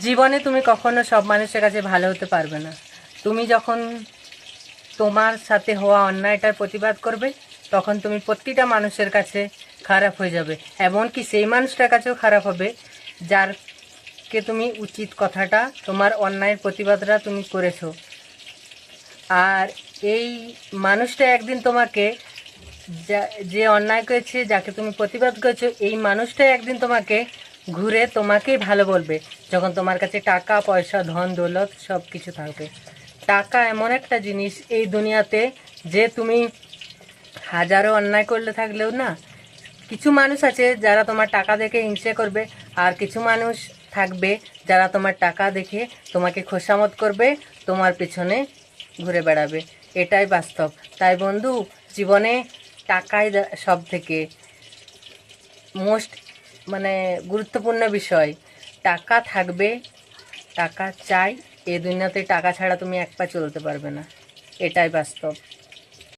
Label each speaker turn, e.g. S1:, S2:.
S1: জীবনে তুমি কখনো সব মানুষের কাছে ভালো হতে পারবে না। তুমি যখন তোমার সাথে হওয়া অন্যায়টার প্রতিবাদ করবে, তখন তুমি প্রতিটা মানুষের কাছে খারাপ হয়ে যাবে। এমনকি সেই মানুষটার কাছেও খারাপ হবে যারকে তুমি উচিত কথাটা, তোমার অন্যায়ের প্রতিবাদটা তুমি করেছো। আর এই মানুষটা একদিন তোমাকে, যে অন্যায় করেছে, যাকে তুমি প্রতিবাদ করেছো, এই মানুষটাই একদিন তোমাকে ঘুরে তোমাকেই ভালো বলবে, যখন তোমার কাছে টাকা পয়সা ধন দৌলত সব কিছু থাকবে। টাকা এমন একটা জিনিস এই দুনিয়াতে, যে তুমি হাজারো অন্যায় করলে থাকলেও না, কিছু মানুষ আছে যারা তোমার টাকা দেখে হিংসে করবে, আর কিছু মানুষ থাকবে যারা তোমার টাকা দেখে তোমাকে খোসামত করবে, তোমার পিছনে ঘুরে বেড়াবে। এটাই বাস্তব। তাই বন্ধু, জীবনে টাকাই সব থেকে মোস্ট গুরুত্বপূর্ণ বিষয়। টাকা থাকবে, টাকা চাই। এই দুনিয়াতে টাকা ছাড়া তুমি এক পা চলতে পারবে না। এটাই বাস্তব।